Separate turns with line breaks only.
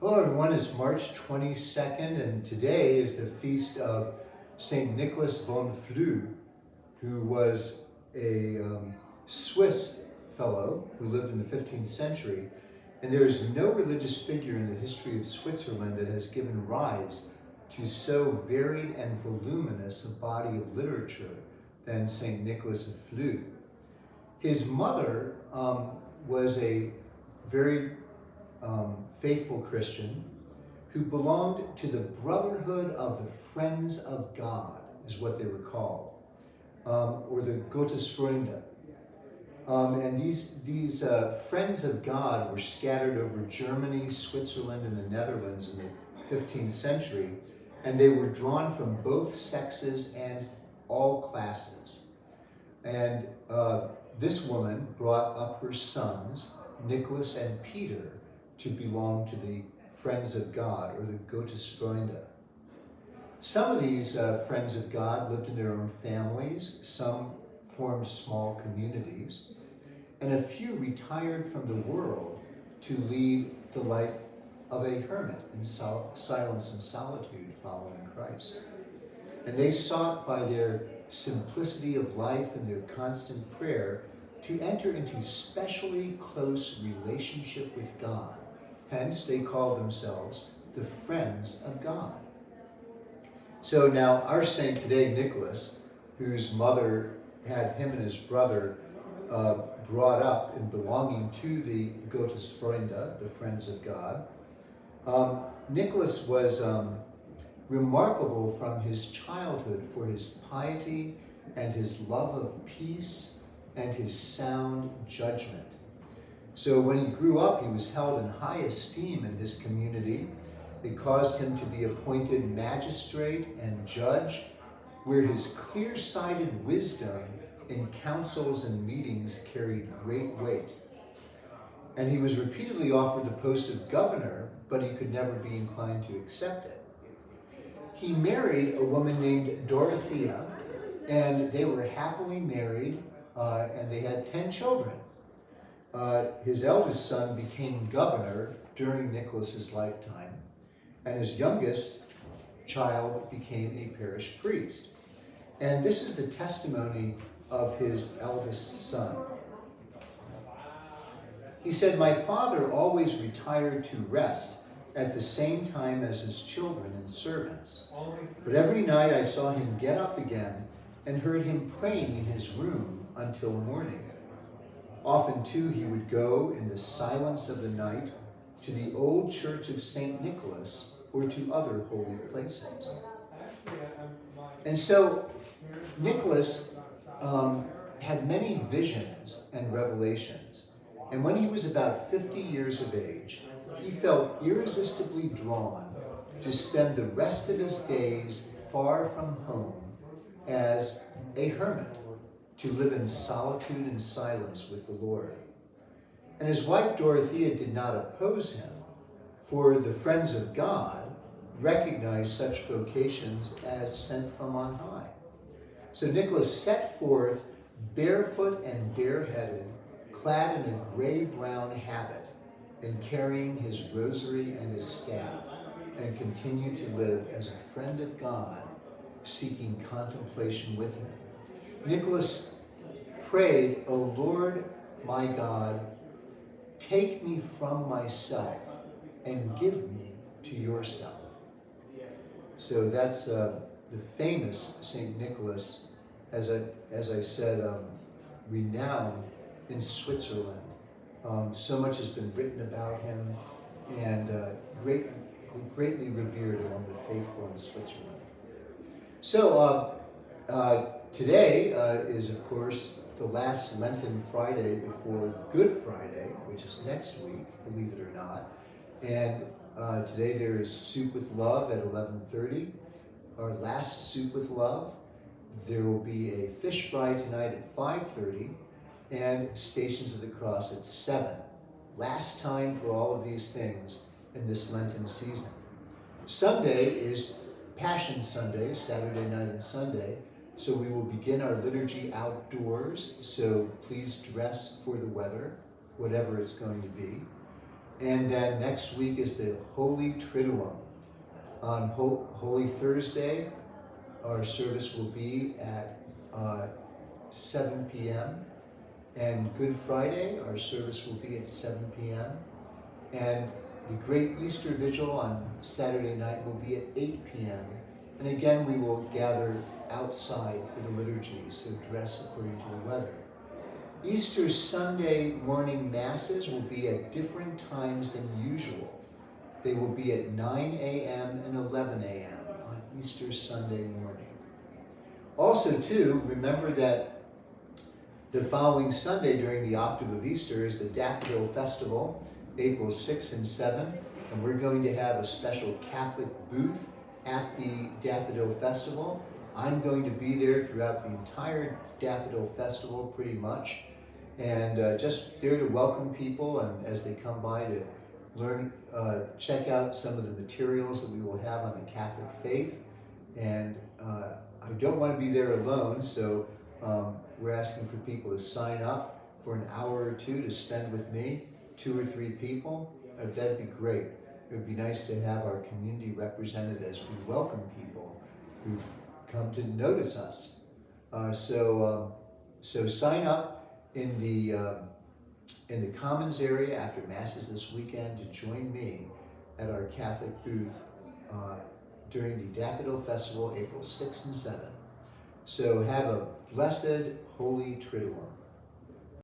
Hello everyone, it's March 22nd and today is the feast of St. Nicholas von Flue, who was a Swiss fellow who lived in the 15th century. And there is no religious figure in the history of Switzerland that has given rise to so varied and voluminous a body of literature than St. Nicholas of Flue. His mother was a very faithful Christian who belonged to the Brotherhood of the Friends of God, is what they were called, or the Gottesfreunde. And these Friends of God were scattered over Germany, Switzerland, and the Netherlands in the 15th century, and they were drawn from both sexes and all classes. And this woman brought up her sons, Nicholas and Peter, to belong to the Friends of God, or the Gottesfreunde. Some of these Friends of God lived in their own families, some formed small communities, and a few retired from the world to lead the life of a hermit in silence and solitude following Christ. And they sought by their simplicity of life and their constant prayer to enter into specially close relationship with God. Hence, they called themselves the Friends of God. So now our saint today, Nicholas, whose mother had him and his brother brought up in belonging to the Gottesfreunde, the Friends of God, Nicholas was remarkable from his childhood for his piety and his love of peace and his sound judgment. So when he grew up, he was held in high esteem in his community. It caused him to be appointed magistrate and judge, where his clear-sighted wisdom in councils and meetings carried great weight. And he was repeatedly offered the post of governor, but he could never be inclined to accept it. He married a woman named Dorothea, and they were happily married, and they had 10 children. His eldest son became governor during Nicholas's lifetime, and his youngest child became a parish priest. And this is the testimony of his eldest son. He said, "My father always retired to rest at the same time as his children and servants. But every night I saw him get up again and heard him praying in his room until morning. Often, too, he would go in the silence of the night to the old church of St. Nicholas or to other holy places." And so Nicholas had many visions and revelations. And when he was about 50 years of age, he felt irresistibly drawn to spend the rest of his days far from home as a hermit, to live in solitude and silence with the Lord. And his wife Dorothea did not oppose him, for the Friends of God recognized such vocations as sent from on high. So Nicholas set forth barefoot and bareheaded, clad in a gray-brown habit, and carrying his rosary and his staff, and continued to live as a friend of God, seeking contemplation with him. Nicholas prayed, "O Lord, my God, take me from myself and give me to yourself." So that's the famous St. Nicholas, as I said, renowned in Switzerland. So much has been written about him, and greatly revered among the faithful in Switzerland. So today is, of course, the last Lenten Friday before Good Friday, which is next week, believe it or not. And today there is Soup with Love at 11:30, our last Soup with Love. There will be a fish fry tonight at 5:30, and Stations of the Cross at 7. Last time for all of these things in this Lenten season. Sunday is Passion Sunday, Saturday night and Sunday. So we will begin our liturgy outdoors, so please dress for the weather, whatever it's going to be. And then next week is the Holy Triduum. On Holy Thursday, our service will be at 7 p.m. And Good Friday, our service will be at 7 p.m. And the Great Easter Vigil on Saturday night will be at 8 p.m. And again, we will gather outside for the liturgy, so dress according to the weather. Easter Sunday morning masses will be at different times than usual. They will be at 9 a.m. and 11 a.m. on Easter Sunday morning. Also, too, remember that the following Sunday during the octave of Easter is the Daffodil Festival, April 6 and 7, and we're going to have a special Catholic booth at the Daffodil Festival. I'm going to be there throughout the entire Daffodil Festival pretty much, and just there to welcome people and as they come by to learn, check out some of the materials that we will have on the Catholic faith. And I don't want to be there alone, so we're asking for people to sign up for an hour or two to spend with me, 2 or 3 people. That'd be great. It would be nice to have our community represented as we welcome people who come to notice us. So sign up in the Commons area after Masses this weekend to join me at our Catholic booth during the Daffodil Festival, April 6 and 7. So have a blessed Holy Triduum.